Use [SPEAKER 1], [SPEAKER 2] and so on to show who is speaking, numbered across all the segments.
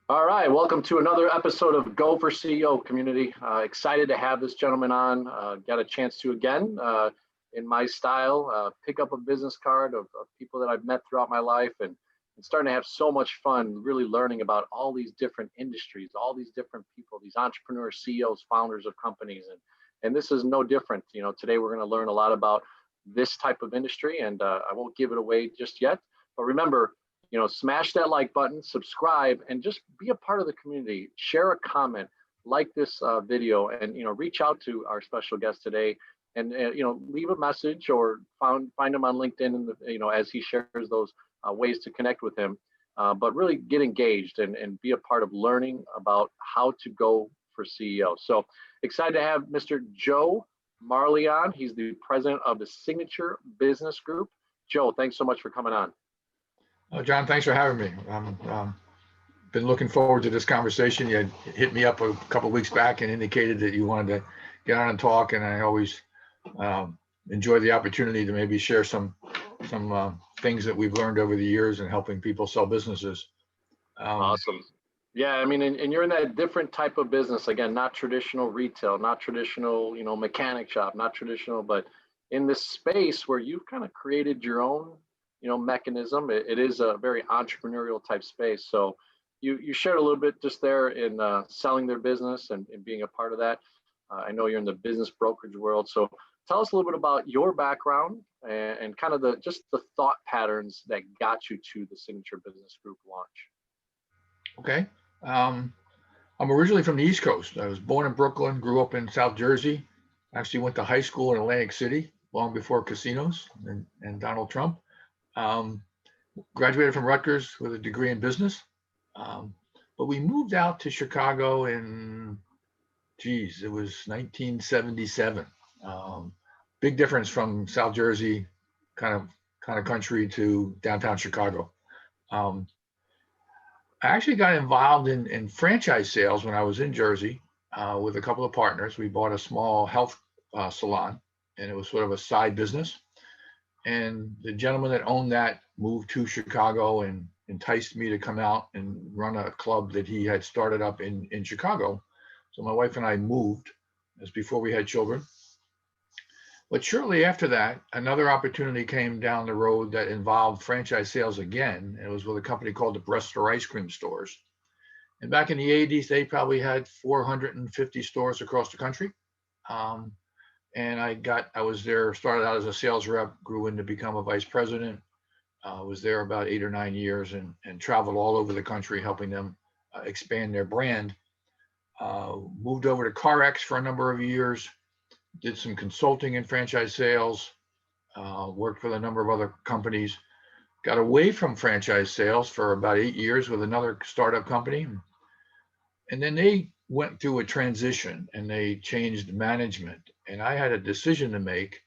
[SPEAKER 1] All right, welcome to another episode of Go for CEO community. Excited to have this gentleman on. Got a chance to again, in my style, pick up a business card of people that I've met throughout my life and starting to have so much fun really learning about all these different industries, all these different people, these entrepreneurs, CEOs, founders of companies. And this is no different. Today we're going to learn a lot about this type of industry, and I won't give it away just yet. But remember, smash that like button, subscribe, and just be a part of the community. Share a comment, like this video, and reach out to our special guest today, and leave a message or find him on LinkedIn, and as he shares those ways to connect with him. But really get engaged and be a part of learning about how to go for CEO. So excited to have Mr. Joe Marley on. He's the president of the Signature Business Group. Joe, thanks so much for coming on.
[SPEAKER 2] Oh, John, thanks for having me. Been looking forward to this conversation. You had hit me up a couple of weeks back and indicated that you wanted to get on and talk, and I always enjoy the opportunity to maybe share some things that we've learned over the years in helping people sell businesses.
[SPEAKER 1] Awesome. Yeah, I mean, and you're in that different type of business. Again, not traditional retail, not traditional, mechanic shop, not traditional, but in this space where you've kind of created your own mechanism. It is a very entrepreneurial type space. So you shared a little bit just there in selling their business and being a part of that. I know you're in the business brokerage world. So tell us a little bit about your background and kind of the thought patterns that got you to the Signature Business Group launch.
[SPEAKER 2] Okay. I'm originally from the East Coast. I was born in Brooklyn, grew up in South Jersey, actually went to high school in Atlantic City long before casinos and Donald Trump. Graduated from Rutgers with a degree in business, but we moved out to Chicago in, it was 1977. Big difference from South Jersey, kind of country, to downtown Chicago. I actually got involved in franchise sales when I was in Jersey with a couple of partners. We bought a small health salon, and it was sort of a side business. And the gentleman that owned that moved to Chicago and enticed me to come out and run a club that he had started up in Chicago. So my wife and I moved. As before we had children. But shortly after that, another opportunity came down the road that involved franchise sales again. It was with a company called the Bressler Ice Cream Stores. And back in the 80s, they probably had 450 stores across the country. And I was there, started out as a sales rep, grew in to become a vice president, was there about 8 or 9 years and traveled all over the country helping them expand their brand. Moved over to CarX for a number of years, did some consulting in franchise sales, worked with a number of other companies, got away from franchise sales for about 8 years with another startup company. And then they went through a transition and they changed management. And I had a decision to make.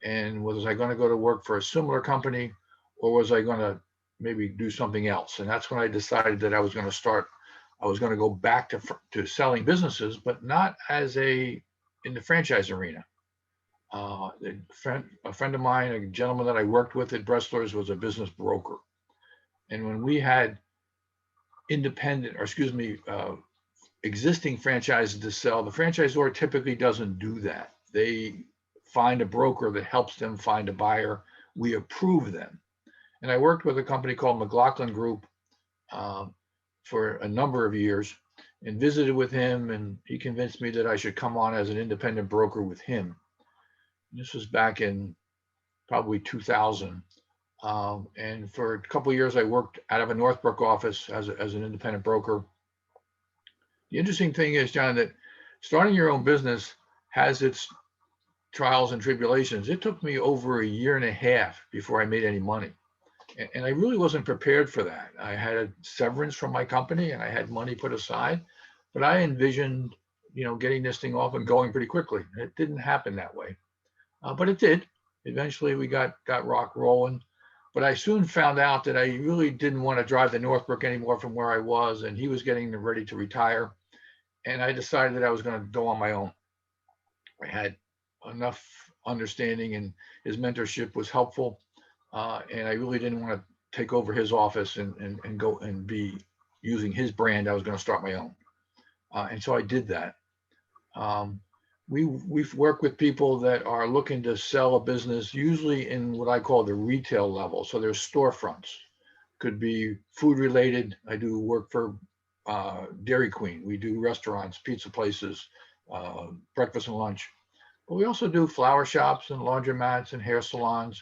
[SPEAKER 2] And was I going to go to work for a similar company, or was I going to maybe do something else? And that's when I decided that I was going to go back to selling businesses, but not in the franchise arena. A friend of mine, a gentleman that I worked with at Bressler's, was a business broker. And when we had existing franchises to sell, the franchisor typically doesn't do that. They find a broker that helps them find a buyer. We approve them. And I worked with a company called McLaughlin Group for a number of years and visited with him, and he convinced me that I should come on as an independent broker with him. This was back in probably 2000. And for a couple of years, I worked out of a Northbrook office as an independent broker. The interesting thing is, John, that starting your own business has its trials and tribulations. It took me over 1.5 years before I made any money. And I really wasn't prepared for that. I had a severance from my company and I had money put aside, but I envisioned, getting this thing off and going pretty quickly. It didn't happen that way, but it did. Eventually we got rock rolling, but I soon found out that I really didn't want to drive to Northbrook anymore from where I was, and he was getting ready to retire. And I decided that I was going to go on my own. I had enough understanding and his mentorship was helpful. And I really didn't want to take over his office and go and be using his brand, I was going to start my own. And so I did that. We've worked with people that are looking to sell a business, usually in what I call the retail level. So there's storefronts, could be food related. I do work for Dairy Queen. We do restaurants, pizza places, breakfast and lunch. But we also do flower shops and laundromats and hair salons,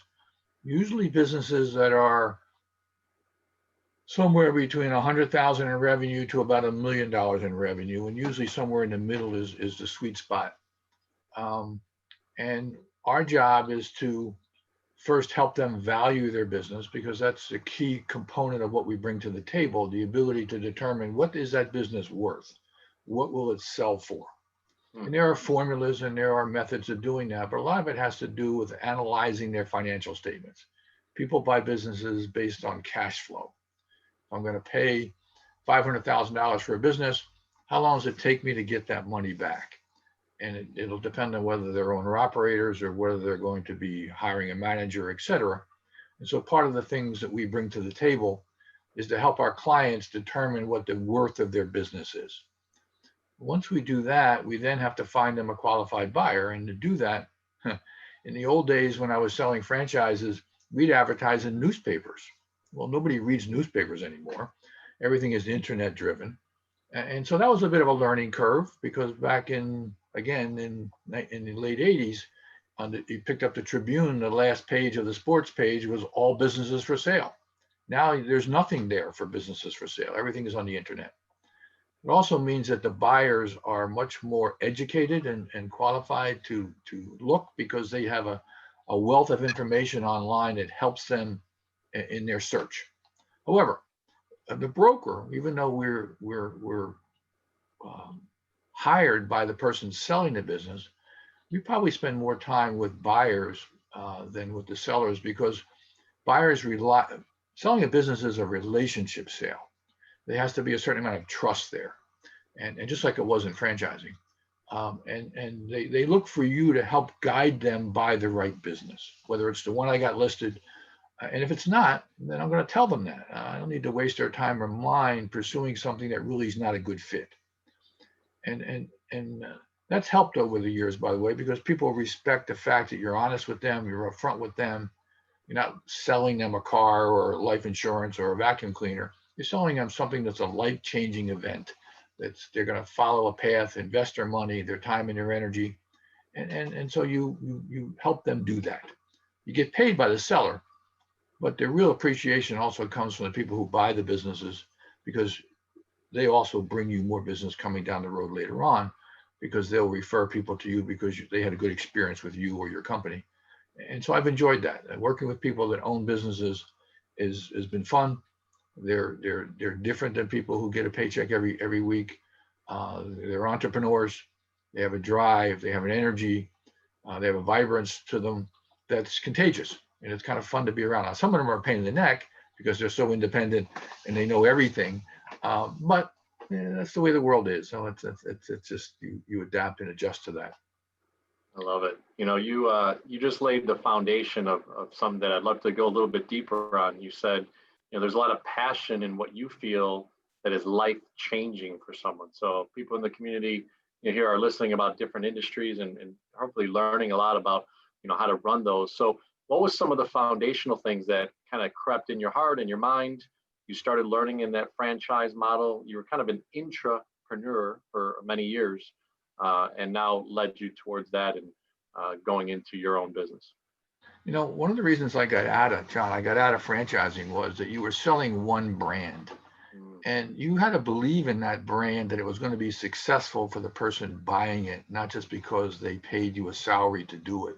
[SPEAKER 2] usually businesses that are somewhere between 100,000 in revenue to about $1 million in revenue, and usually somewhere in the middle is the sweet spot. And our job is to first help them value their business, because that's a key component of what we bring to the table, the ability to determine what is that business worth, what will it sell for. And there are formulas and there are methods of doing that, but a lot of it has to do with analyzing their financial statements. People buy businesses based on cash flow. I'm going to pay $500,000 for a business. How long does it take me to get that money back? And it'll depend on whether they're owner operators or whether they're going to be hiring a manager, et cetera. And so part of the things that we bring to the table is to help our clients determine what the worth of their business is. Once we do that, we then have to find them a qualified buyer. And to do that, in the old days when I was selling franchises, we'd advertise in newspapers. Well, nobody reads newspapers anymore. Everything is internet driven. And so that was a bit of a learning curve, because back in the late 80s, you picked up the Tribune, the last page of the sports page was all businesses for sale. Now there's nothing there for businesses for sale. Everything is on the internet. It also means that the buyers are much more educated and qualified to look, because they have a wealth of information online that helps them in their search. However, the broker, even though we're hired by the person selling the business, we probably spend more time with buyers than with the sellers, because buyers selling a business is a relationship sale. There has to be a certain amount of trust there, and just like it was in franchising. And they look for you to help guide them buy the right business, whether it's the one I got listed. And if it's not, then I'm going to tell them that. I don't need to waste their time or mine pursuing something that really is not a good fit. And that's helped over the years, by the way, because people respect the fact that you're honest with them, you're upfront with them. You're not selling them a car or life insurance or a vacuum cleaner. You're selling them something that's a life-changing event. They're going to follow a path, invest their money, their time, and their energy, and so you help them do that. You get paid by the seller, but the real appreciation also comes from the people who buy the businesses, because they also bring you more business coming down the road later on, because they'll refer people to you because they had a good experience with you or your company. And so I've enjoyed that. And working with people that own businesses has been fun. They're different than people who get a paycheck every week. They're entrepreneurs. They have a drive. They have an energy. They have a vibrance to them that's contagious, and it's kind of fun to be around. Now, some of them are a pain in the neck because they're so independent and they know everything. But that's the way the world is. So it's just you adapt and adjust to that.
[SPEAKER 1] I love it. You just laid the foundation of something that I'd love to go a little bit deeper on. You said, there's a lot of passion in what you feel that is life changing for someone. So people in the community here are listening about different industries and hopefully learning a lot about, how to run those. So what was some of the foundational things that kind of crept in your heart and your mind? You started learning in that franchise model. You were kind of an intrapreneur for many years, and now led you towards that and going into your own business.
[SPEAKER 2] One of the reasons I got out of franchising was that you were selling one brand, and you had to believe in that brand, that it was going to be successful for the person buying it, not just because they paid you a salary to do it.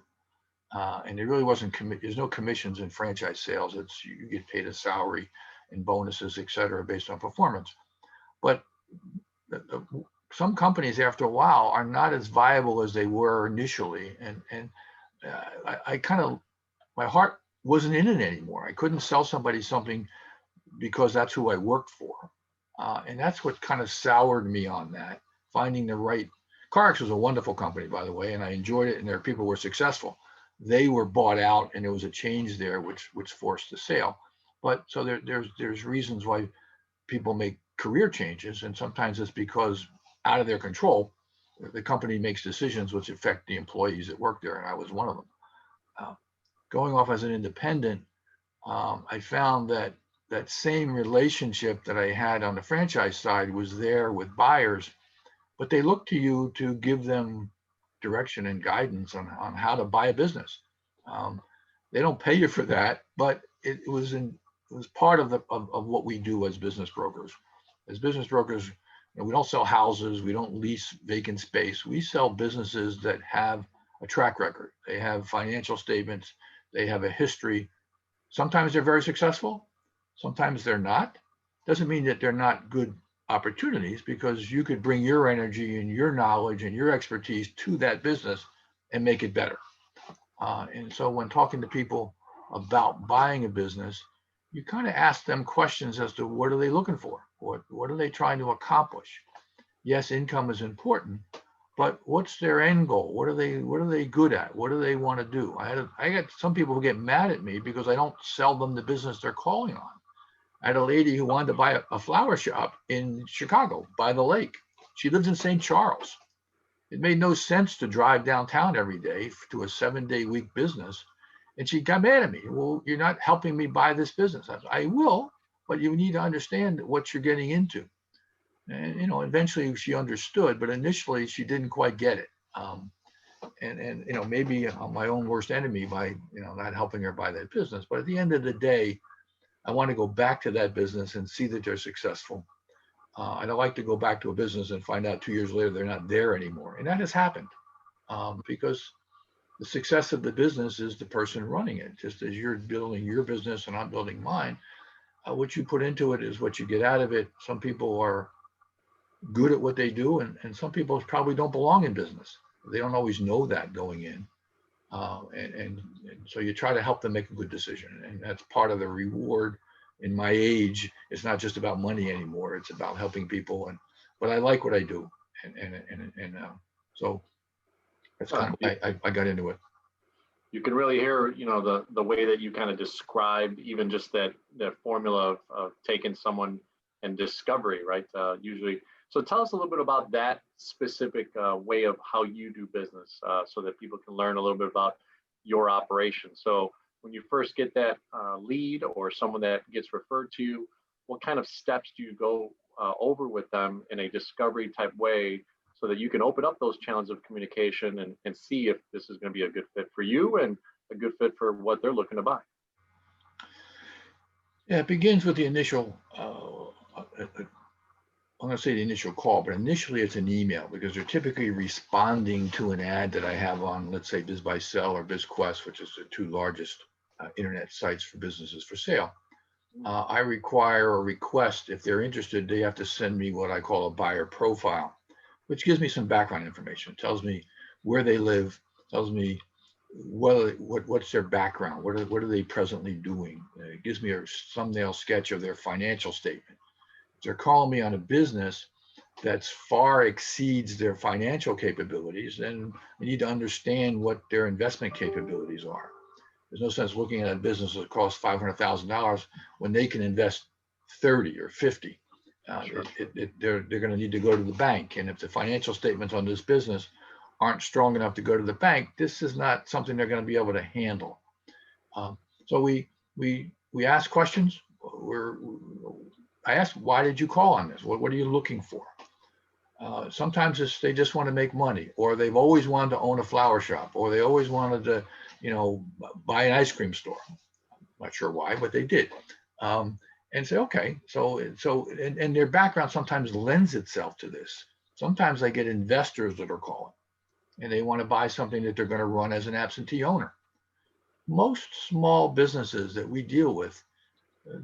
[SPEAKER 2] And it really wasn't, there's no commissions in franchise sales. It's, you get paid a salary and bonuses, et cetera, based on performance. But some companies after a while are not as viable as they were initially. And my heart wasn't in it anymore. I couldn't sell somebody something because that's who I worked for. And that's what kind of soured me on that, finding the right. CarX was a wonderful company, by the way, and I enjoyed it, and their people were successful. They were bought out, and there was a change there which forced the sale. But so there's reasons why people make career changes, and sometimes it's because out of their control, the company makes decisions which affect the employees that work there, and I was one of them. Going off as an independent, I found that that same relationship that I had on the franchise side was there with buyers, but they look to you to give them direction and guidance on how to buy a business. They don't pay you for that, but it was part of what we do as business brokers. As business brokers, we don't sell houses, we don't lease vacant space. We sell businesses that have a track record. They have financial statements, they have a history. Sometimes they're very successful, sometimes they're not. Doesn't mean that they're not good opportunities, because you could bring your energy and your knowledge and your expertise to that business and make it better. And so when talking to people about buying a business, you kind of ask them questions as to what are they looking for? What are they trying to accomplish? Yes, income is important, but what's their end goal? What are they good at? What do they want to do? I got some people who get mad at me because I don't sell them the business they're calling on. I had a lady who wanted to buy a flower shop in Chicago by the lake. She lives in St. Charles. It made no sense to drive downtown every day to a 7-day-week business. And she got mad at me. Well, you're not helping me buy this business. I will, but you need to understand what you're getting into. And, eventually she understood, but initially she didn't quite get it. And maybe I'm my own worst enemy by, not helping her buy that business. But at the end of the day, I want to go back to that business and see that they're successful. I don't like to go back to a business and find out 2 years later they're not there anymore. And that has happened because the success of the business is the person running it. Just as you're building your business and I'm building mine, what you put into it is what you get out of it. Some people are good at what they do, and some people probably don't belong in business. They don't always know that going in. And so you try to help them make a good decision. And that's part of the reward. In my age, it's not just about money anymore. It's about helping people. But I like what I do. So that's kind of, I got into it.
[SPEAKER 1] You can really hear, the way that you kind of described even just that formula of taking someone and discovery, right? Usually. So tell us a little bit about that specific way of how you do business so that people can learn a little bit about your operation. So when you first get that lead or someone that gets referred to you, what kind of steps do you go over with them in a discovery type way so that you can open up those channels of communication and see if this is going to be a good fit for you and a good fit for what they're looking to buy?
[SPEAKER 2] Yeah, it begins with the initial, I'm going to say the initial call, but initially it's an email because they're typically responding to an ad that I have on, let's say, BizBuySell or BizQuest, which is the two largest internet sites for businesses for sale. I require or request, if they're interested, they have to send me what I call a buyer profile, which gives me some background information. It tells me where they live, tells me what's their background, what are they presently doing. It gives me a thumbnail sketch of their financial statement. If they're calling me on a business that's far exceeds their financial capabilities, then we need to understand what their investment capabilities are. There's no sense looking at a business that costs $500,000 when they can invest 30 or 50. Sure. They're going to need to go to the bank. And if the financial statements on this business aren't strong enough to go to the bank, this is not something they're going to be able to handle. So we ask questions. I ask, why did you call on this? What are you looking for? Sometimes they just want to make money, or they've always wanted to own a flower shop, or they always wanted to, buy an ice cream store. I'm not sure why, but they did. And say, okay, so their background sometimes lends itself to this. Sometimes I get investors that are calling and they want to buy something that they're going to run as an absentee owner. Most small businesses that we deal with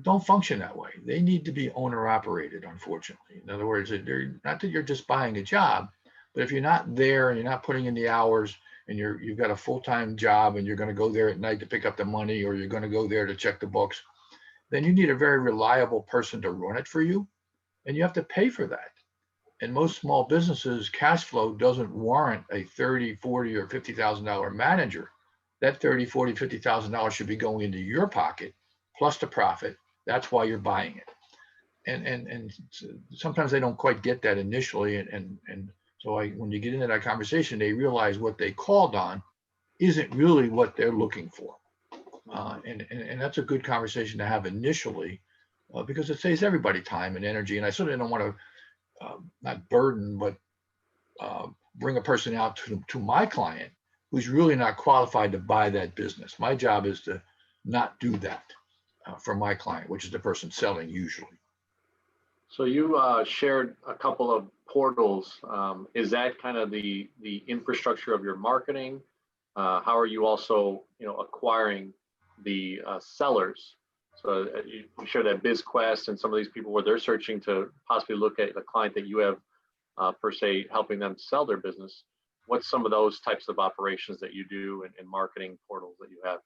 [SPEAKER 2] don't function that way. They need to be owner operated, unfortunately. In other words, they're not that you're just buying a job, but if you're not there and you're not putting in the hours and you've got a full-time job and you're going to go there at night to pick up the money, or you're going to go there to check the books, then you need a very reliable person to run it for you, and you have to pay for that. And most small businesses, cash flow doesn't warrant a $30, $40, or $50,000 manager. That $30, $40, $50,000 should be going into your pocket plus the profit. That's why you're buying it. and sometimes they don't quite get that initially, and so when you get into that conversation, they realize what they called on isn't really what they're looking for. And that's a good conversation to have initially, because it saves everybody time and energy. And I certainly don't want to not burden, but bring a person out to my client who's really not qualified to buy that business. My job is to not do that for my client, which is the person selling usually.
[SPEAKER 1] So you shared a couple of portals. Is that kind of the infrastructure of your marketing? How are you also, acquiring the sellers? So you share that BizQuest and some of these people where they're searching to possibly look at the client that you have per se helping them sell their business. What's some of those types of operations that you do and marketing portals that you have?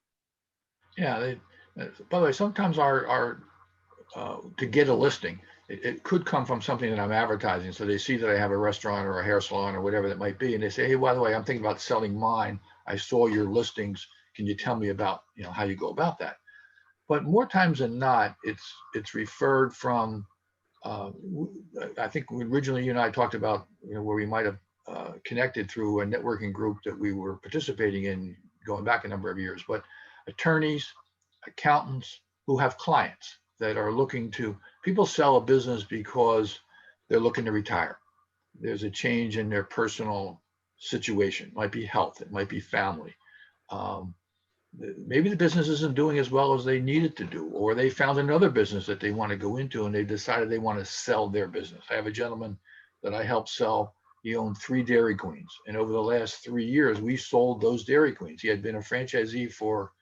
[SPEAKER 2] Yeah, by the way, sometimes our to get a listing, it could come from something that I'm advertising. So they see that I have a restaurant or a hair salon or whatever that might be, and they say, hey, by the way, I'm thinking about selling mine. I saw your listings. Can you tell me about how you go about that? But more times than not, it's referred from. I think originally you and I talked about where we might have connected through a networking group that we were participating in going back a number of years. But attorneys, accountants who have clients that are looking to, people sell a business because they're looking to retire. There's a change in their personal situation. It might be health, it might be family. Maybe the business isn't doing as well as they need it to do, or they found another business that they want to go into and they decided they want to sell their business. I have a gentleman that I helped sell. He owned 3 Dairy Queens, and over the last 3 years, we sold those Dairy Queens. He had been a franchisee for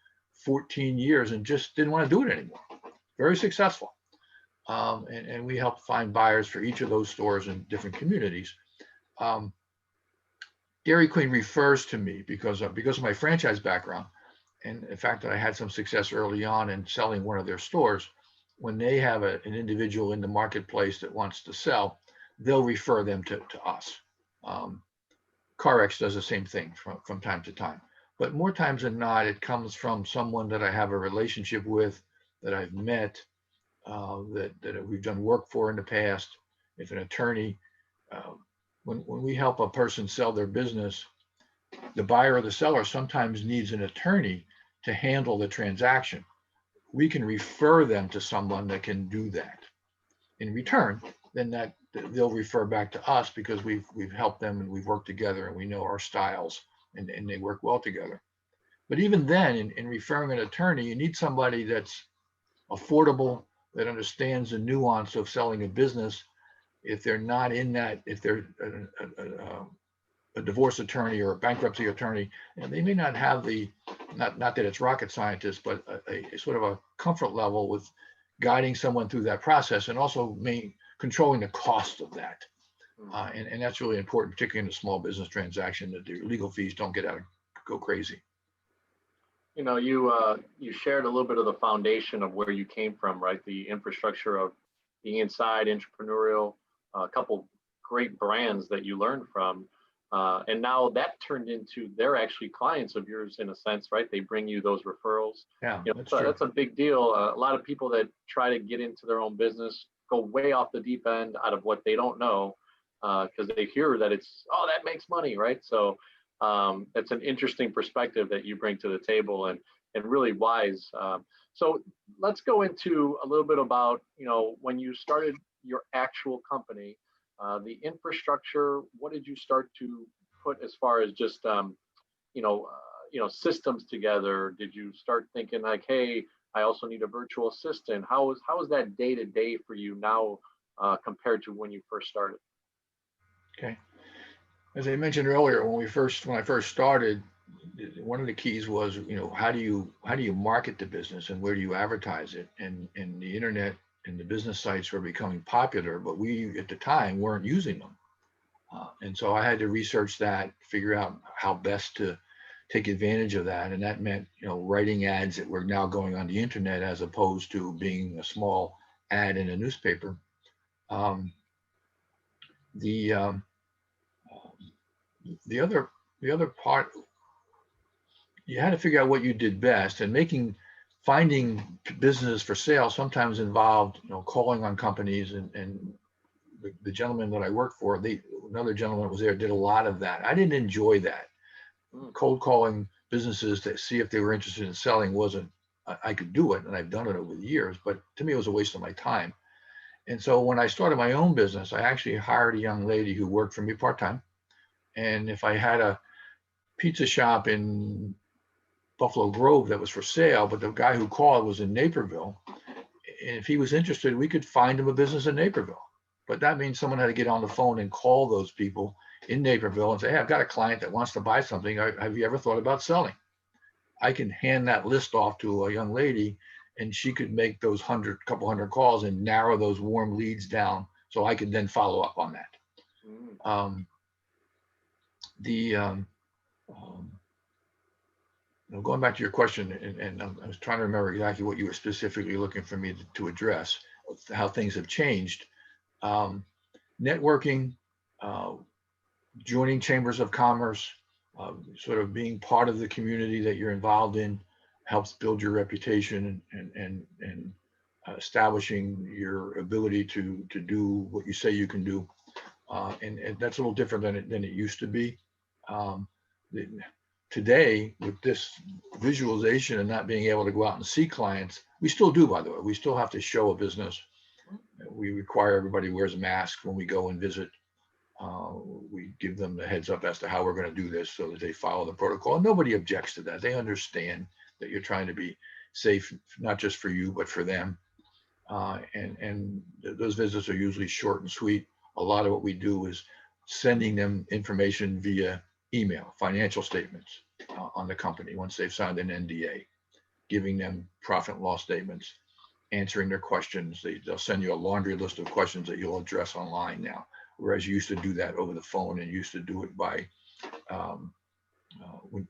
[SPEAKER 2] 14 years and just didn't want to do it anymore. Very successful. And we helped find buyers for each of those stores in different communities. Dairy Queen refers to me because of my franchise background, and the fact that I had some success early on in selling one of their stores. When they have an individual in the marketplace that wants to sell, they'll refer them to us. CarX does the same thing from time to time. But more times than not, it comes from someone that I have a relationship with, that I've met, that we've done work for in the past. If an attorney, when we help a person sell their business, the buyer or the seller sometimes needs an attorney to handle the transaction. We can refer them to someone that can do that. In return, then that they'll refer back to us because we've helped them and we've worked together and we know our styles and they work well together. But even then, in referring an attorney, you need somebody that's affordable, that understands the nuance of selling a business. If they're not in that, if they're a divorce attorney or a bankruptcy attorney, and they may not have the, not that it's rocket scientist, but a sort of a comfort level with guiding someone through that process, and also controlling the cost of that. And that's really important, particularly in a small business transaction, that the legal fees don't go crazy.
[SPEAKER 1] You shared a little bit of the foundation of where you came from, right? The infrastructure of being inside entrepreneurial, a couple great brands that you learned from. And now that turned into, they're actually clients of yours in a sense, right? They bring you those referrals.
[SPEAKER 2] Yeah,
[SPEAKER 1] that's a big deal. A lot of people that try to get into their own business go way off the deep end out of what they don't know, because they hear that it's, oh, that makes money, right? So that's an interesting perspective that you bring to the table, and really wise. So let's go into a little bit about, when you started your actual company, the infrastructure. What did you start to put as far as just systems together? Did you start thinking like, hey, I also need a virtual assistant? How is that day to day for you now compared to when you first started?
[SPEAKER 2] Okay. As I mentioned earlier, when I first started, one of the keys was, how do you market the business and where do you advertise it? And the internet and the business sites were becoming popular, but we at the time weren't using them. And so I had to research that, figure out how best to take advantage of that. And that meant, writing ads that were now going on the internet as opposed to being a small ad in a newspaper. The other part, you had to figure out what you did best, and finding businesses for sale sometimes involved, calling on companies, and the gentleman that I worked for, another gentleman was there, did a lot of that. I didn't enjoy that. Cold calling businesses to see if they were interested in selling wasn't, I could do it, and I've done it over the years, but to me, it was a waste of my time. And so when I started my own business, I actually hired a young lady who worked for me part-time. And if I had a pizza shop in Buffalo Grove that was for sale, but the guy who called was in Naperville, and if he was interested, we could find him a business in Naperville. But that means someone had to get on the phone and call those people in Naperville and say, hey, I've got a client that wants to buy something. Have you ever thought about selling? I can hand that list off to a young lady, and she could make those couple hundred calls and narrow those warm leads down, so I could then follow up on that. Going back to your question, and I was trying to remember exactly what you were specifically looking for me to address, how things have changed. Networking, joining chambers of commerce, sort of being part of the community that you're involved in helps build your reputation and establishing your ability to do what you say you can do. And that's a little different than it used to be. Today, with this visualization and not being able to go out and see clients, we still do, by the way. We still have to show a business. We require everybody wears a mask when we go and visit. We give them the heads up as to how we're going to do this so that they follow the protocol. Nobody objects to that. They understand that you're trying to be safe, not just for you, but for them. And those visits are usually short and sweet. A lot of what we do is sending them information via email, financial statements on the company once they've signed an NDA, giving them profit and loss statements, answering their questions. They'll send you a laundry list of questions that you'll address online now, whereas you used to do that over the phone and used to do it by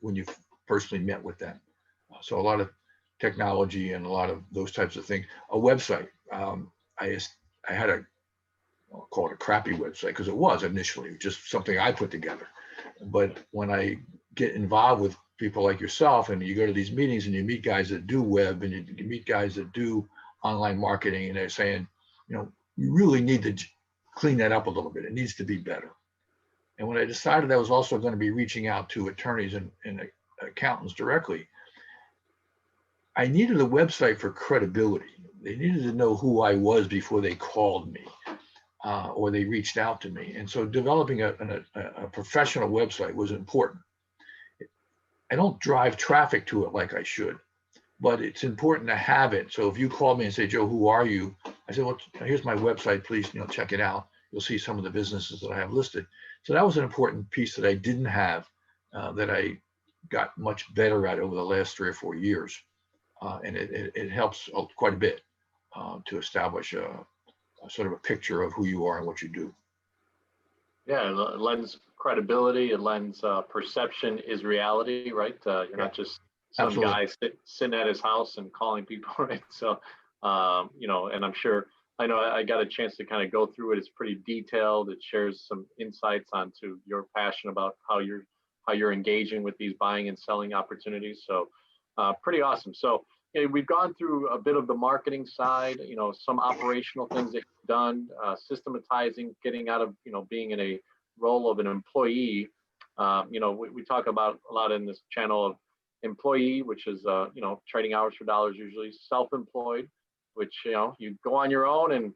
[SPEAKER 2] when you personally met with them. So a lot of technology and a lot of those types of things. A website. I had I'll call it a crappy website, because it was initially just something I put together. But when I get involved with people like yourself, and you go to these meetings and you meet guys that do web, and you meet guys that do online marketing, and they're saying, you really need to clean that up a little bit. It needs to be better. And when I decided I was also going to be reaching out to attorneys and accountants directly, I needed a website for credibility. They needed to know who I was before they called me or they reached out to me. And so developing a professional website was important. I don't drive traffic to it like I should, but it's important to have it. So if you call me and say, Joe, who are you? I said, well, here's my website, please, check it out. You'll see some of the businesses that I have listed. So that was an important piece that I didn't have, that I got much better at over the last 3 or 4 years. And it helps quite a bit to establish a sort of a picture of who you are and what you do.
[SPEAKER 1] Yeah, it lends credibility. It lends perception is reality, right? You're not just some
[SPEAKER 2] Absolutely.
[SPEAKER 1] guy sitting at his house and calling people, right? So, and I'm sure, I know I got a chance to kind of go through it. It's pretty detailed. It shares some insights onto your passion about how you're engaging with these buying and selling opportunities. So, pretty awesome. So, we've gone through a bit of the marketing side, some operational things that you've done, systematizing, getting out of, being in a role of an employee. We talk about a lot in this channel of employee, which is, trading hours for dollars, usually self-employed, which, you go on your own and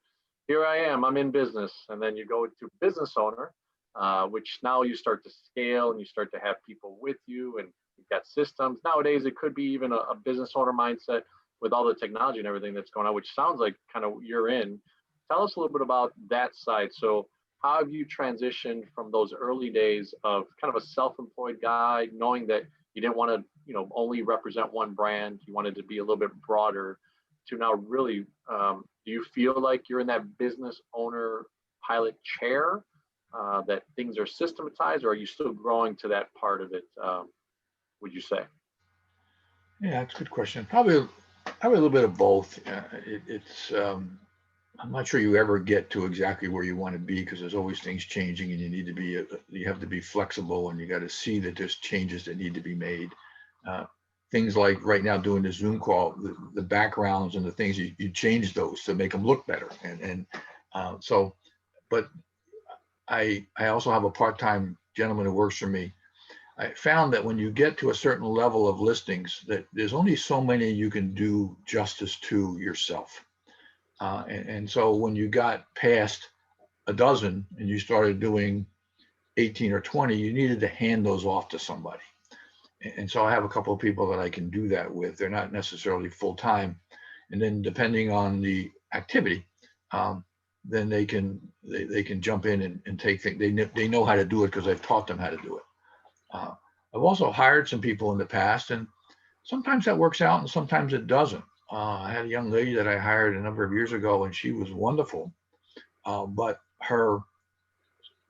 [SPEAKER 1] here I am, I'm in business. And then you go to business owner, which now you start to scale and you start to have people with you and you've got systems. Nowadays, it could be even a business owner mindset with all the technology and everything that's going on, which sounds like kind of you're in. Tell us a little bit about that side. So how have you transitioned from those early days of kind of a self-employed guy, knowing that you didn't want to, only represent one brand, you wanted to be a little bit broader, to now really, do you feel like you're in that business owner pilot chair, that things are systematized, or are you still growing to that part of it, would you say?
[SPEAKER 2] Yeah, that's a good question. Probably a little bit of both. I'm not sure you ever get to exactly where you want to be, because there's always things changing, and you have to be flexible, and you got to see that there's changes that need to be made. things like right now doing the Zoom call, the backgrounds and the things you change those to make them look better. So, but I also have a part-time gentleman who works for me. I found that when you get to a certain level of listings, that there's only so many you can do justice to yourself. And so when you got past a dozen and you started doing 18 or 20, you needed to hand those off to somebody. And so I have a couple of people that I can do that with. They're not necessarily full-time. And then depending on the activity, then they can jump in and take things. They know how to do it because I've taught them how to do it. I've also hired some people in the past, and sometimes that works out and sometimes it doesn't. I had a young lady that I hired a number of years ago, and she was wonderful, but her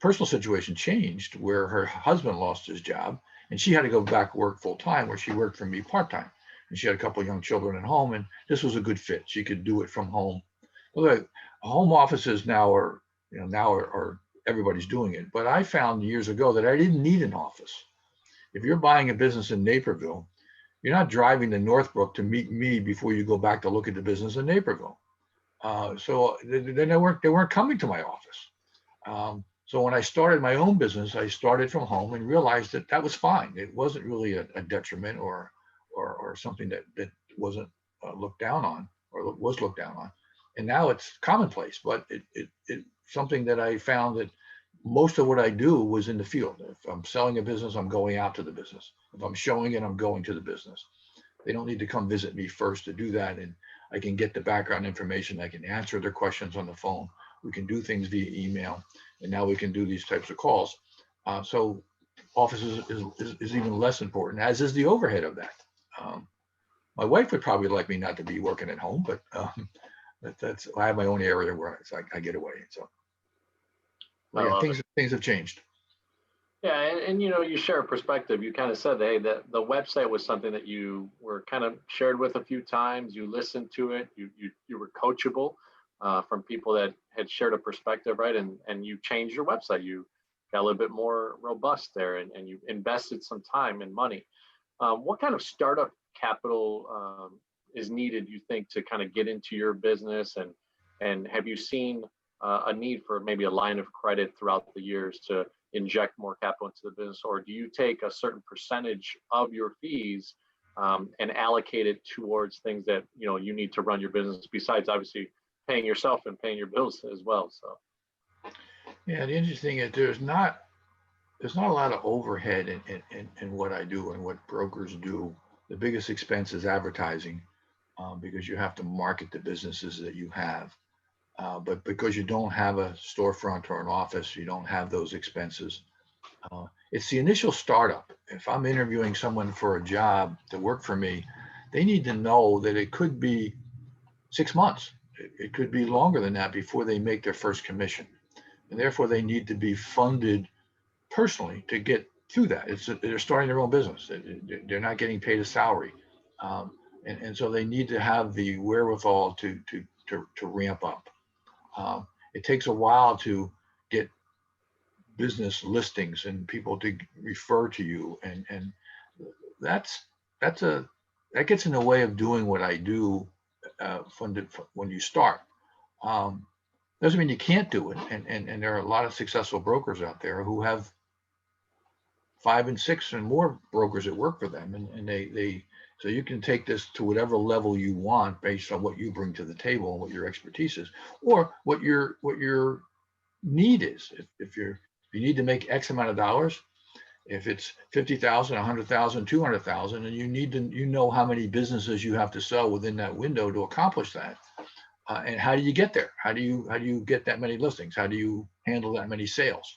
[SPEAKER 2] personal situation changed where her husband lost his job, and she had to go back work full time, where she worked for me part time. And she had a couple of young children at home, and this was a good fit. She could do it from home. Well, home offices now are everybody's doing it, but I found years ago that I didn't need an office. If you're buying a business in Naperville, you're not driving to Northbrook to meet me before you go back to look at the business in Naperville. So they weren't coming to my office. So when I started my own business, I started from home and realized that that was fine. It wasn't really a detriment or something that wasn't looked down on or was looked down on. And now it's commonplace, but it something that I found that most of what I do was in the field. If I'm selling a business, I'm going out to the business. If I'm showing it, I'm going to the business. They don't need to come visit me first to do that. And I can get the background information. I can answer their questions on the phone. We can do things via email. And now we can do these types of calls. So offices is even less important, as is the overhead of that. My wife would probably like me not to be working at home, but I have my own area where I get away. So yeah, things have changed.
[SPEAKER 1] Yeah, and you share a perspective. You kind of said, hey, that the website was something that you were kind of shared with a few times. You listened to it. You were coachable from people that had shared a perspective, right? And you changed your website. You got a little bit more robust there, and you invested some time and money. What kind of startup capital is needed, you think, to kind of get into your business? And have you seen a need for maybe a line of credit throughout the years to inject more capital into the business, or do you take a certain percentage of your fees and allocate it towards things that you need to run your business, besides obviously paying yourself and paying your bills as well? So
[SPEAKER 2] yeah, the interesting is there's not a lot of overhead in what I do and what brokers do. The biggest expense is advertising, because you have to market the businesses that you have. But because you don't have a storefront or an office, you don't have those expenses. It's the initial startup. If I'm interviewing someone for a job to work for me, they need to know that it could be 6 months. It could be longer than that before they make their first commission. And therefore, they need to be funded personally to get through that. They're starting their own business. They're not getting paid a salary. And so they need to have the wherewithal to ramp up. It takes a while to get business listings and people to refer to you, and that gets in the way of doing what I do when you start. Doesn't mean you can't do it, and there are a lot of successful brokers out there who have 5 and 6 and more brokers that work for them, and they so you can take this to whatever level you want based on what you bring to the table and what your expertise is, or what your need is. If you need to make X amount of dollars, if it's 50,000, 100,000, 200,000, and you know how many businesses you have to sell within that window to accomplish that, and how do you get there? How do you get that many listings? How do you handle that many sales?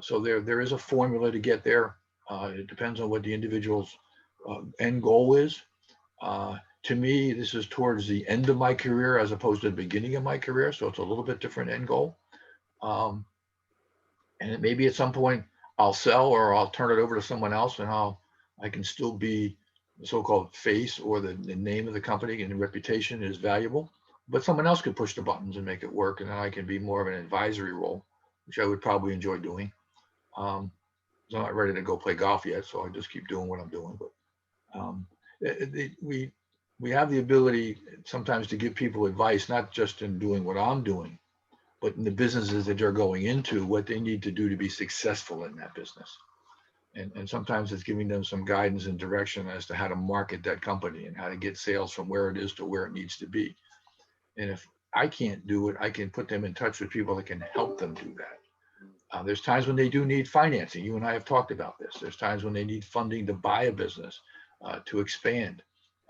[SPEAKER 2] So there is a formula to get there. It depends on what the individual's end goal is. To me, this is towards the end of my career as opposed to the beginning of my career, so it's a little bit different end goal. And maybe at some point I'll sell, or I'll turn it over to someone else, and I can still be the so-called face, or the name of the company and the reputation is valuable, but someone else could push the buttons and make it work, and then I can be more of an advisory role, which I would probably enjoy doing. I'm not ready to go play golf yet, so I just keep doing what I'm doing. But we have the ability sometimes to give people advice, not just in doing what I'm doing, but in the businesses that they're going into, what they need to do to be successful in that business. And sometimes it's giving them some guidance and direction as to how to market that company and how to get sales from where it is to where it needs to be. And if I can't do it, I can put them in touch with people that can help them do that. There's times when they do need financing. You and I have talked about this. There's times when they need funding to buy a business, to expand.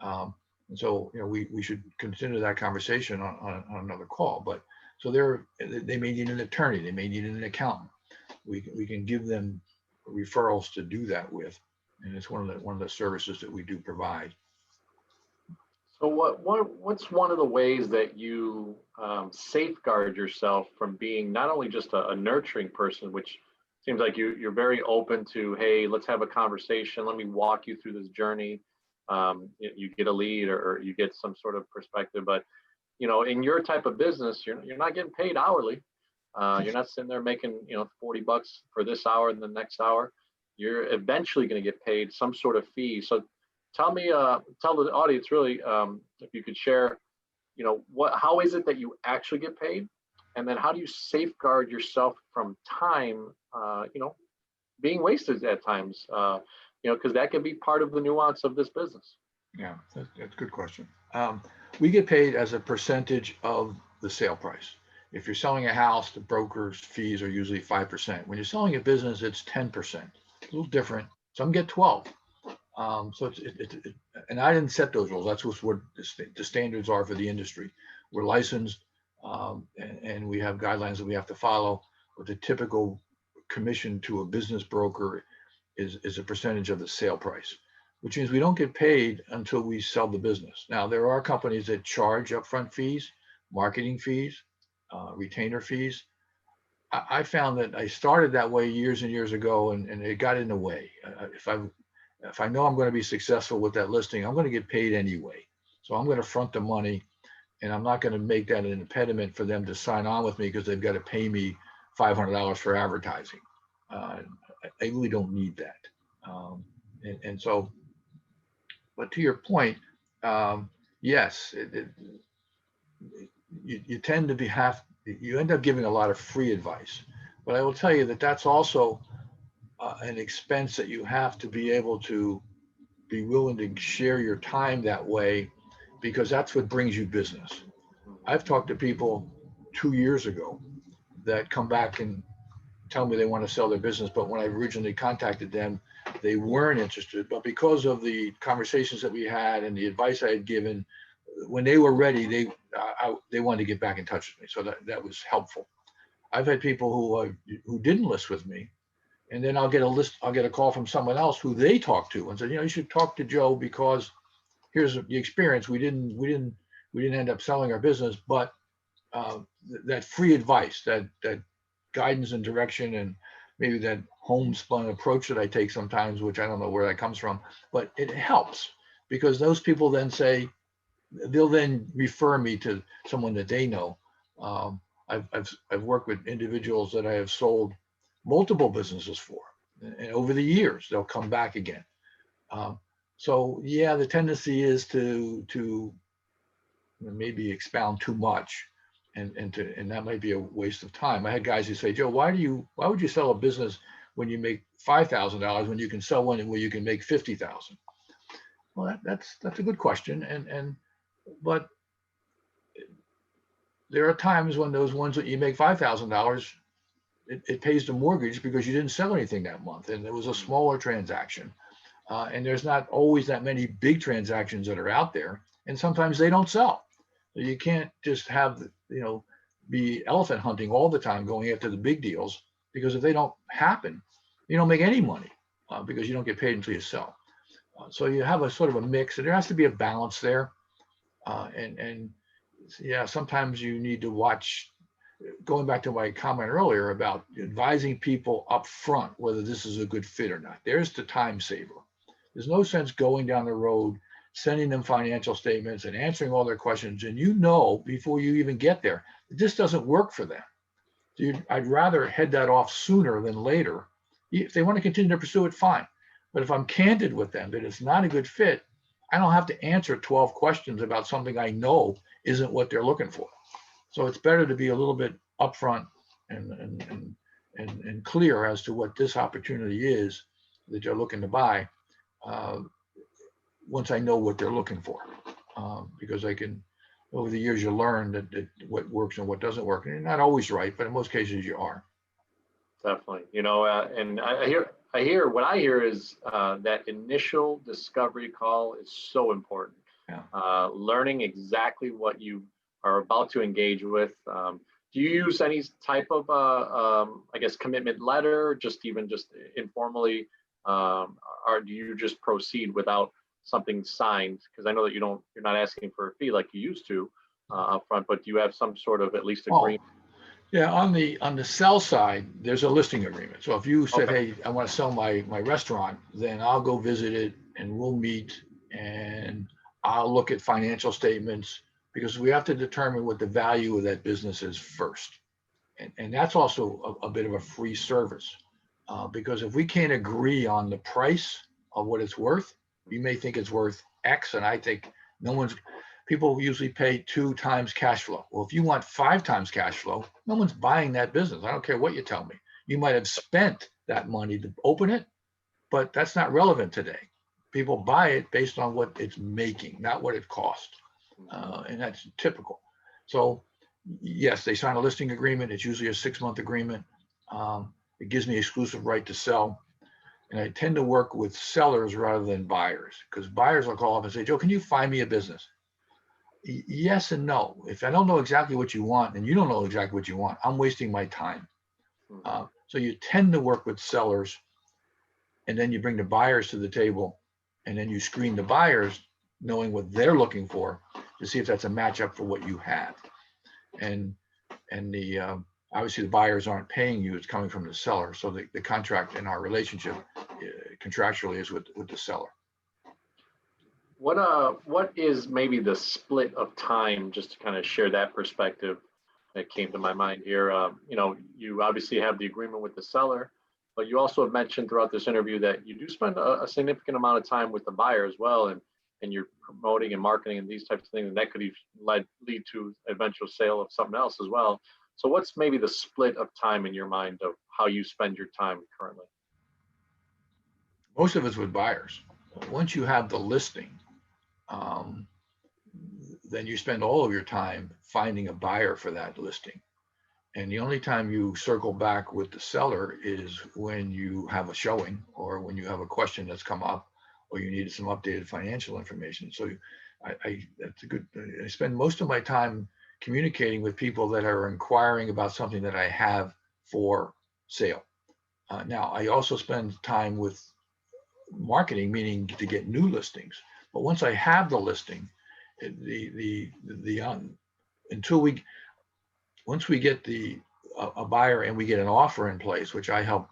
[SPEAKER 2] And so, we should consider that conversation on another call. But so they may need an attorney, they may need an accountant. We can give them referrals to do that with, and it's one of the services that we do provide.
[SPEAKER 1] So what's one of the ways that you safeguard yourself from being not only just a nurturing person, which seems like you're very open to, hey, let's have a conversation, let me walk you through this journey. You get a lead or you get some sort of perspective, but in your type of business, you're not getting paid hourly. You're not sitting there making $40 for this hour and the next hour. You're eventually going to get paid some sort of fee. So tell the audience really, if you could share, how is it that you actually get paid, and then how do you safeguard yourself from time, being wasted at times, because that can be part of the nuance of this business.
[SPEAKER 2] Yeah, that's a good question. We get paid as a percentage of the sale price. If you're selling a house, the broker's fees are usually 5%. When you're selling a business, it's 10%. A little different. Some get 12. So and I didn't set those rules. That's what the standards are for the industry. We're licensed, and we have guidelines that we have to follow. But the typical commission to a business broker is a percentage of the sale price, which means we don't get paid until we sell the business. Now, there are companies that charge upfront fees, marketing fees, retainer fees. I found that I started that way years and years ago, and it got in the way. If I know I'm going to be successful with that listing, I'm going to get paid anyway. So I'm going to front the money, and I'm not going to make that an impediment for them to sign on with me because they've got to pay me $500 for advertising. I really don't need that. And so, but to your point, yes, you tend to you end up giving a lot of free advice. But I will tell you that that's also an expense that you have to be able to be willing to share your time that way, because that's what brings you business. I've talked to people 2 years ago that come back and tell me they want to sell their business, but when I originally contacted them, they weren't interested. But because of the conversations that we had and the advice I had given, when they were ready, they wanted to get back in touch with me. So that was helpful. I've had people who didn't list with me, and then I'll get a call from someone else who they talked to and said, you should talk to Joe because here's the experience. We didn't end up selling our business, but that free advice, that guidance and direction, and maybe that homespun approach that I take sometimes, which I don't know where that comes from, but it helps because those people then they'll then refer me to someone that they know. I've worked with individuals that I have sold multiple businesses for, and over the years they'll come back again. So yeah, the tendency is to maybe expound too much, and that might be a waste of time. I had guys who say, Joe, why would you sell a business when you make $5,000 when you can sell one where you can make $50,000? Well, that's a good question, but there are times when those ones that you make $5,000, it pays the mortgage because you didn't sell anything that month, and it was a smaller transaction. And there's not always that many big transactions that are out there, and sometimes they don't sell. So you can't just have be elephant hunting all the time, going after the big deals, because if they don't happen, you don't make any money because you don't get paid until you sell. So you have a sort of a mix, and there has to be a balance there. And yeah, sometimes you need to watch. Going back to my comment earlier about advising people up front whether this is a good fit or not. There's the time saver. There's no sense going down the road, sending them financial statements and answering all their questions, and before you even get there, this doesn't work for them. I'd rather head that off sooner than later If they want to continue to pursue it, fine. But if I'm candid with them that it's not a good fit, I don't have to answer 12 questions about something I know isn't what they're looking for. So it's better to be a little bit upfront and clear as to what this opportunity is that you're looking to buy uh, once I know what they're looking for. Because I can, over the years, you learn that what works and what doesn't work. And you're not always right, but in most cases you are.
[SPEAKER 1] Definitely. And I hear what I hear is that initial discovery call is so important.
[SPEAKER 2] Yeah.
[SPEAKER 1] Learning exactly what you are about to engage with. Do you use any type of, I guess, commitment letter, just informally, or do you just proceed without something signed? Because I know that you're not asking for a fee like you used to upfront, but do you have some sort of at least agreement?
[SPEAKER 2] Yeah, on the sell side, there's a listing agreement. So if you said,
[SPEAKER 1] Okay.
[SPEAKER 2] hey, I want to sell my restaurant, then I'll go visit it and we'll meet and I'll look at financial statements because we have to determine what the value of that business is first. And that's also a bit of a free service because if we can't agree on the price of what it's worth, you may think it's worth X, and I think people usually pay 2 times cash flow. Well, if you want 5 times cash flow, no one's buying that business. I don't care what you tell me. You might have spent that money to open it, but that's not relevant today. People buy it based on what it's making, not what it cost. And that's typical. So yes, they sign a listing agreement. It's usually a 6-month agreement. It gives me exclusive right to sell. And I tend to work with sellers rather than buyers because buyers will call up and say, Joe, can you find me a business? Yes and no. If I don't know exactly what you want and you don't know exactly what you want, I'm wasting my time. So you tend to work with sellers and then you bring the buyers to the table and then you screen the buyers knowing what they're looking for to see if that's a matchup for what you have. And obviously the buyers aren't paying you, it's coming from the seller. So the contract in our relationship contractually is with the seller.
[SPEAKER 1] What is maybe the split of time, just to kind of share that perspective that came to my mind here? You obviously have the agreement with the seller, but you also have mentioned throughout this interview that you do spend a significant amount of time with the buyer as well, and you're promoting and marketing and these types of things, and that could lead to eventual sale of something else as well. So what's maybe the split of time in your mind of how you spend your time currently?
[SPEAKER 2] Most of it's with buyers. Once you have the listing, then you spend all of your time finding a buyer for that listing. And the only time you circle back with the seller is when you have a showing or when you have a question that's come up or you needed some updated financial information. So that's a good, I spend most of my time communicating with people that are inquiring about something that I have for sale. Now, I also spend time with marketing, meaning to get new listings. But once I have the listing, once we get a buyer and we get an offer in place, which I help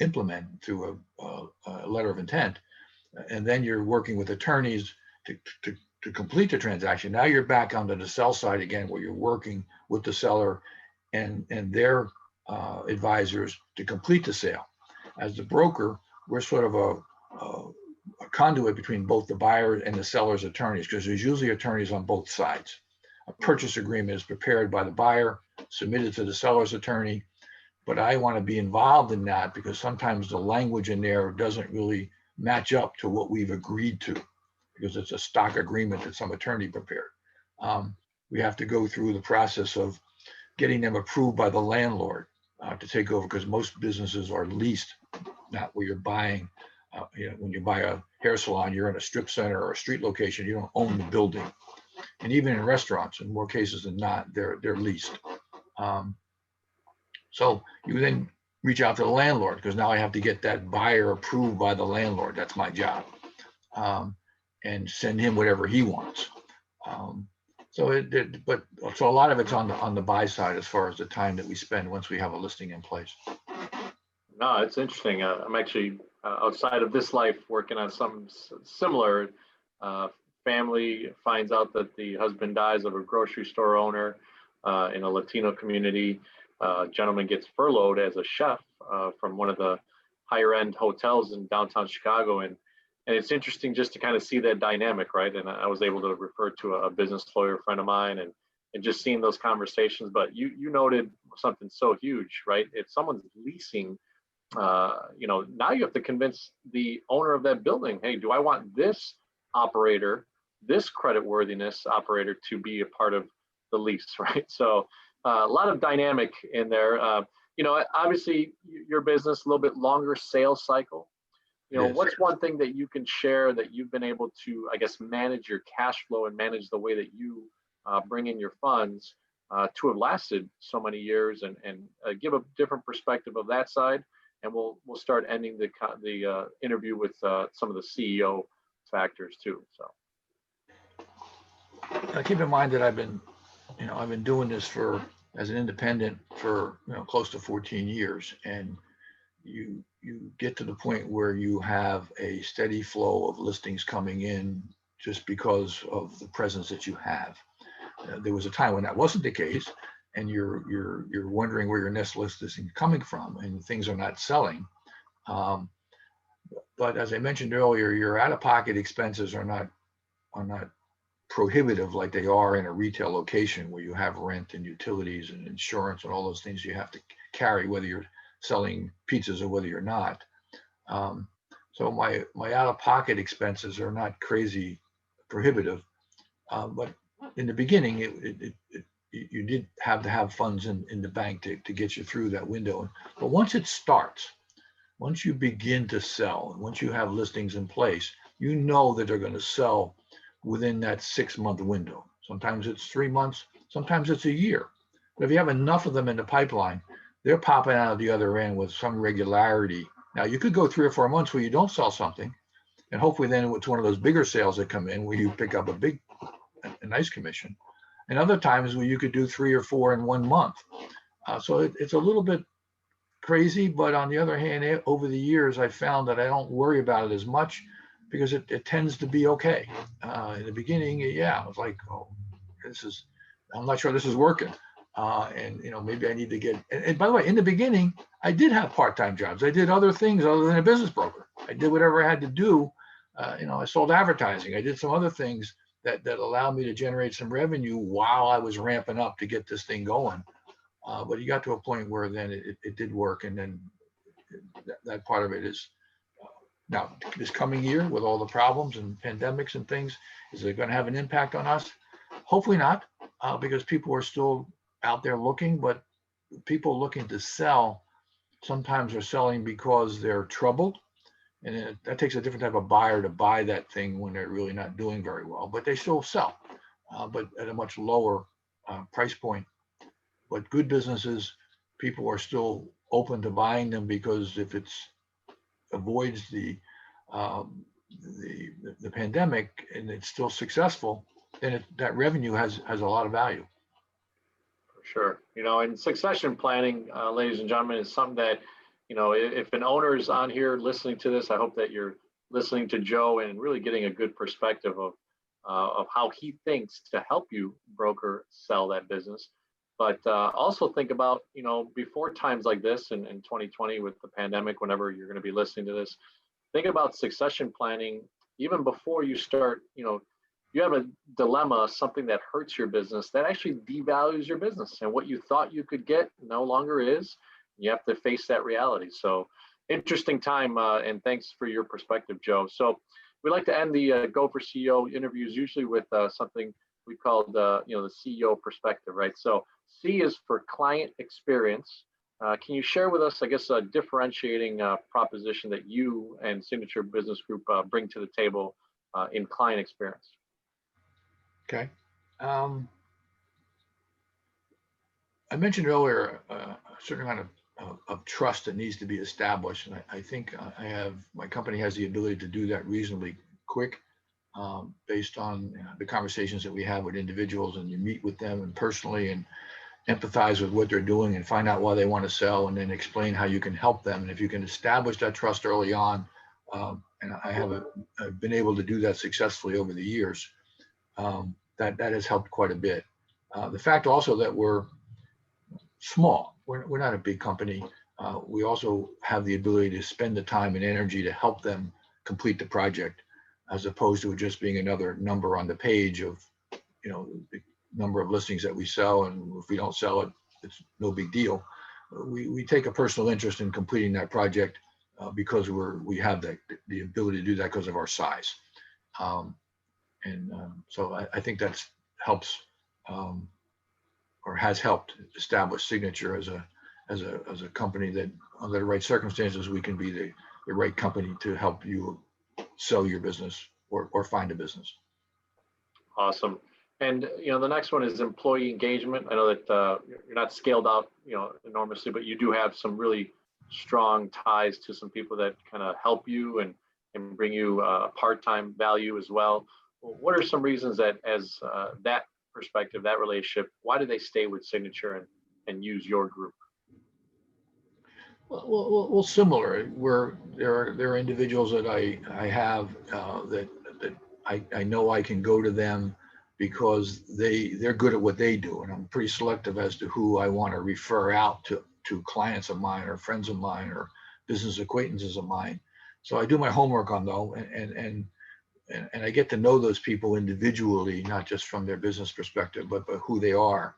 [SPEAKER 2] implement through a letter of intent, and then you're working with attorneys to complete the transaction. Now you're back onto the sell side again, where you're working with the seller and their advisors to complete the sale. As the broker, we're sort of a conduit between both the buyer and the seller's attorneys, because there's usually attorneys on both sides. A purchase agreement is prepared by the buyer, submitted to the seller's attorney, but I want to be involved in that because sometimes the language in there doesn't really match up to what we've agreed to, because it's a stock agreement that some attorney prepared. We have to go through the process of getting them approved by the landlord to take over, because most businesses are leased, not where you're buying. When you buy a hair salon, you're in a strip center or a street location, you don't own the building. And even in restaurants, in more cases than not, they're leased. So you then reach out to the landlord, because now I have to get that buyer approved by the landlord. That's my job. And send him whatever he wants. So a lot of it's on the buy side as far as the time that we spend once we have a listing in place.
[SPEAKER 1] No, it's interesting. I'm actually outside of this life working on something similar. Family finds out that the husband dies of a grocery store owner in a Latino community. a gentleman gets furloughed as a chef from one of the higher end hotels in downtown Chicago. And it's interesting just to kind of see that dynamic, right? And I was able to refer to a business lawyer friend of mine, and just seeing those conversations. But you noted something so huge, right? If someone's leasing, now you have to convince the owner of that building, hey, do I want this operator, this creditworthiness operator to be a part of the lease, right? So a lot of dynamic in there. Obviously your business, a little bit longer sales cycle.
[SPEAKER 2] Yes.
[SPEAKER 1] What's one thing that you can share that you've been able to, I guess, manage your cash flow and manage the way that you bring in your funds to have lasted so many years, and give a different perspective of that side. And we'll start ending the interview with some of the CEO factors too. So
[SPEAKER 2] keep in mind that I've been doing this as an independent for close to 14 years, and you get to the point where you have a steady flow of listings coming in just because of the presence that you have. There was a time when that wasn't the case, and you're wondering where your next list is coming from, and things are not selling. But as I mentioned earlier, your out-of-pocket expenses are not prohibitive like they are in a retail location where you have rent and utilities and insurance and all those things you have to carry, whether you're selling pizzas or whether you're not. So my out-of-pocket expenses are not crazy prohibitive, but in the beginning, you did have to have funds in the bank to get you through that window. But once it starts, once you begin to sell, and once you have listings in place, you know that they're going to sell within that 6-month window. Sometimes it's 3 months, sometimes it's a year. But if you have enough of them in the pipeline, they're popping out of the other end with some regularity. Now, you could go 3 or 4 months where you don't sell something, and hopefully then it's one of those bigger sales that come in where you pick up a nice commission. And other times where you could do 3 or 4 in 1 month. So it's a little bit crazy, but on the other hand, over the years, I found that I don't worry about it as much because it tends to be okay. In the beginning, I was like, oh, I'm not sure this is working. And maybe I need to get, and by the way, in the beginning, I did have part-time jobs. I did other things other than a business broker. I did whatever I had to do. I sold advertising. I did some other things that allowed me to generate some revenue while I was ramping up to get this thing going. But you got to a point where then it did work. And then that part of it is, now this coming year with all the problems and pandemics and things, is it going to have an impact on us? Hopefully not, because people are still out there looking, but people looking to sell sometimes are selling because they're troubled. And that takes a different type of buyer to buy that thing when they're really not doing very well, but they still sell, but at a much lower price point. But good businesses, people are still open to buying them because if it avoids the pandemic and it's still successful, then that revenue has a lot of value.
[SPEAKER 1] for sure. And succession planning, ladies and gentlemen, is something that, if an owner is on here listening to this, I hope that you're listening to Joe and really getting a good perspective of how he thinks to help you broker sell that business. But also think about, before times like this in 2020 with the pandemic, whenever you're going to be listening to this, think about succession planning even before you start. You have a dilemma, something that hurts your business, that actually devalues your business, and what you thought you could get no longer is. You have to face that reality. So interesting time, and thanks for your perspective, Joe. So we like to end the Go for CEO interviews usually with something we call the CEO perspective, right? So C is for client experience. Can you share with us, I guess, a differentiating proposition that you and Signature Business Group bring to the table in client experience?
[SPEAKER 2] Okay. I mentioned earlier a certain amount of trust that needs to be established, and I think my company has the ability to do that reasonably quick, based on the conversations that we have with individuals, and you meet with them and personally and empathize with what they're doing and find out why they want to sell, and then explain how you can help them. And if you can establish that trust early on, and I've been able to do that successfully over the years, that has helped quite a bit. The fact also that we're small, we're not a big company. We also have the ability to spend the time and energy to help them complete the project, as opposed to it just being another number on the page of, the number of listings that we sell. And if we don't sell it, it's no big deal. We take a personal interest in completing that project because we have the ability to do that because of our size. So I think that's helps or has helped establish Signature as a company that, under the right circumstances, we can be the right company to help you sell your business or find a business.
[SPEAKER 1] Awesome. And the next one is employee engagement. I know that you're not scaled out enormously, but you do have some really strong ties to some people that kind of help you and bring you a part-time value as well. What are some reasons that, as that perspective, that relationship, why do they stay with Signature and use your group?
[SPEAKER 2] Well, similar. Where there are individuals that I have that I know I can go to them because they're good at what they do, and I'm pretty selective as to who I want to refer out to clients of mine or friends of mine or business acquaintances of mine. So I do my homework on those, and I get to know those people individually, not just from their business perspective, but who they are.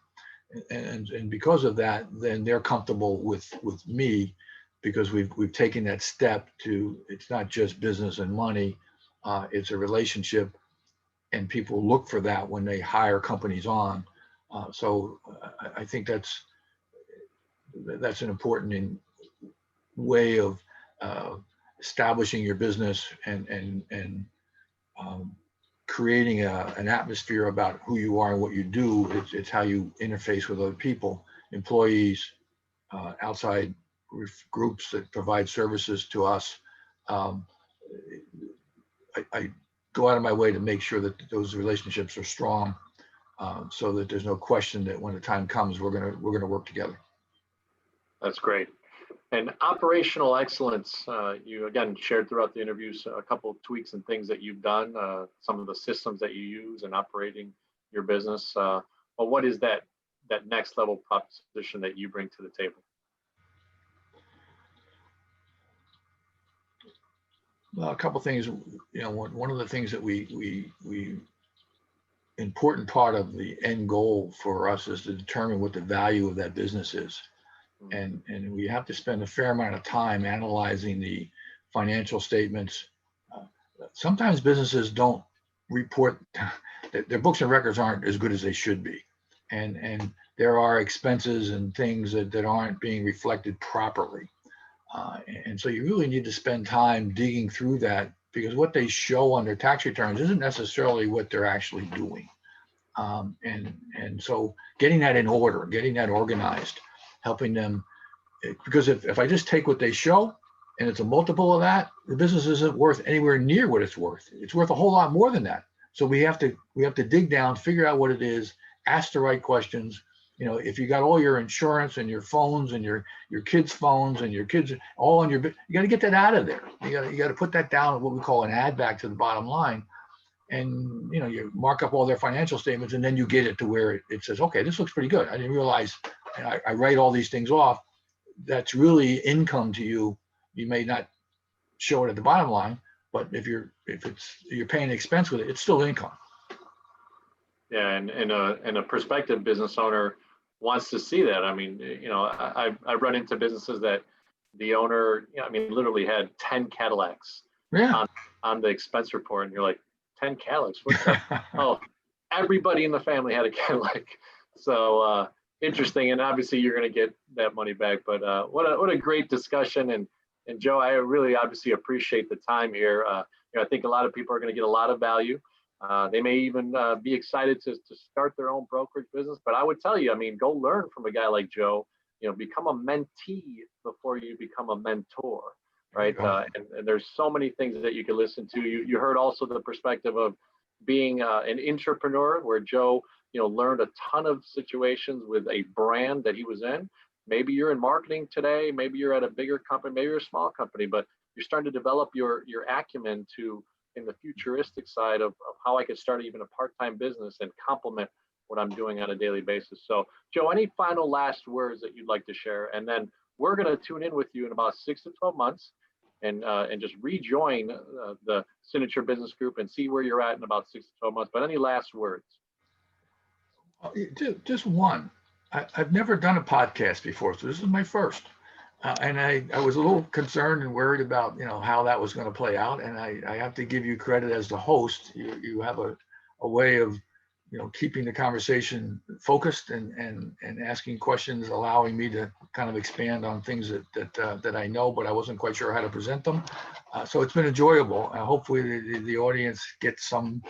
[SPEAKER 2] And because of that, then they're comfortable with me, because we've taken that step to, it's not just business and money, it's a relationship, and people look for that when they hire companies on. So I think that's an important way of establishing your business and creating an atmosphere about who you are and what you do. It's how you interface with other people, employees, outside groups that provide services to us. I go out of my way to make sure that those relationships are strong, so that there's no question that when the time comes, we're gonna work together.
[SPEAKER 1] That's great. And operational excellence, you again shared throughout the interviews a couple of tweaks and things that you've done, some of the systems that you use in operating your business. But what is that next level proposition that you bring to the table?
[SPEAKER 2] Well, a couple of things. One of the things that we important part of the end goal for us is to determine what the value of that business is. And we have to spend a fair amount of time analyzing the financial statements. Sometimes businesses don't report, their books and records aren't as good as they should be. And there are expenses and things that aren't being reflected properly. And so you really need to spend time digging through that, because what they show on their tax returns isn't necessarily what they're actually doing. And so getting that in order, getting that organized, helping them, because if I just take what they show and it's a multiple of that, the business isn't worth anywhere near what it's worth. It's worth a whole lot more than that. So we have to dig down, figure out what it is, ask the right questions. If you got all your insurance and your phones and your kids' phones and your kids all on you got to get that out of there. You got to put that down at what we call an add back to the bottom line. And you mark up all their financial statements, and then you get it to where it says, okay, this looks pretty good. I didn't realize, and I write all these things off. That's really income to you. You may not show it at the bottom line, but if you're paying an expense with it, it's still income. Yeah,
[SPEAKER 1] and a prospective business owner wants to see that. I mean, I run into businesses that the owner, literally had 10 Cadillacs on the expense report, and you're like, 10 Cadillacs? What's that? Oh, everybody in the family had a Cadillac. So interesting, and obviously you're going to get that money back. But what a great discussion, and Joe, I really obviously appreciate the time here. I think a lot of people are going to get a lot of value. They may even be excited to start their own brokerage business. But I would tell you, go learn from a guy like Joe. Become a mentee before you become a mentor, right? And there's so many things that you can listen to. You heard also the perspective of being an entrepreneur, where Joe, learned a ton of situations with a brand that he was in. Maybe you're in marketing today. Maybe you're at a bigger company. Maybe you're a small company, but you're starting to develop your acumen in the futuristic side of how I could start even a part-time business and complement what I'm doing on a daily basis. So Joe, any final last words that you'd like to share? And then we're going to tune in with you in about 6 to 12 months and just rejoin the Signature Business Group and see where you're at in about 6 to 12 months. But any last words?
[SPEAKER 2] Just one. I've never done a podcast before, so this is my first. And I was a little concerned and worried about, how that was going to play out. And I have to give you credit as the host. You have a way of, keeping the conversation focused and asking questions, allowing me to kind of expand on things that I know, but I wasn't quite sure how to present them. So it's been enjoyable. Hopefully the audience gets some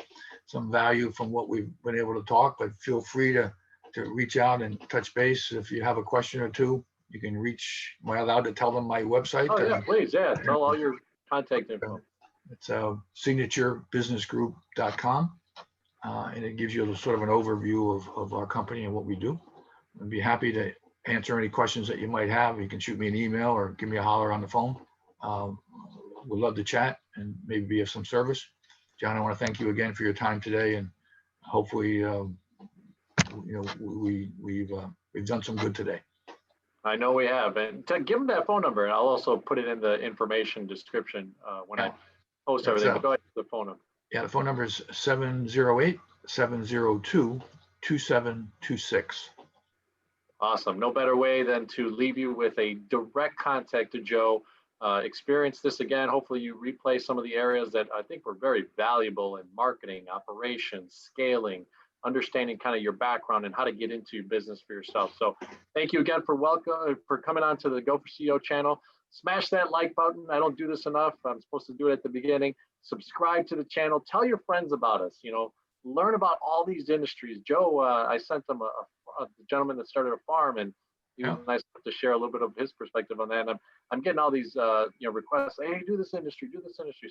[SPEAKER 2] value from what we've been able to talk, but feel free to reach out and touch base. If you have a question or two, you can reach. Am I allowed to tell them my website?
[SPEAKER 1] Oh yeah, please. Yeah, tell all your contact info.
[SPEAKER 2] It's signaturebusinessgroup.com, and it gives you sort of an overview of our company and what we do. I'd be happy to answer any questions that you might have. You can shoot me an email or give me a holler on the phone. We'd love to chat and maybe be of some service. John, I want to thank you again for your time today, and hopefully, we've done some good today.
[SPEAKER 1] I know we have, and give them that phone number, and I'll also put it in the information description when I post everything. But go ahead with the phone number.
[SPEAKER 2] Yeah, the phone number is 708-702-2726.
[SPEAKER 1] Awesome. No better way than to leave you with a direct contact to Joe. Experience this again. Hopefully you replay some of the areas that I think were very valuable in marketing, operations, scaling, understanding kind of your background and how to get into business for yourself. So thank you again for coming on to the Go for CEO channel. Smash that like button. I don't do this enough. I'm supposed to do it at the beginning. Subscribe to the channel. Tell your friends about us. Learn about all these industries. Joe, I sent them a gentleman that started a farm, and he was nice to share a little bit of his perspective on that. And I'm getting all these requests. Hey, do this industry.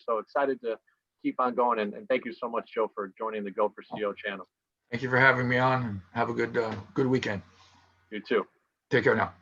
[SPEAKER 1] So excited to keep on going. And thank you so much, Joe, for joining the Go for CEO channel.
[SPEAKER 2] Thank you for having me on, and have a good weekend.
[SPEAKER 1] You too.
[SPEAKER 2] Take care now.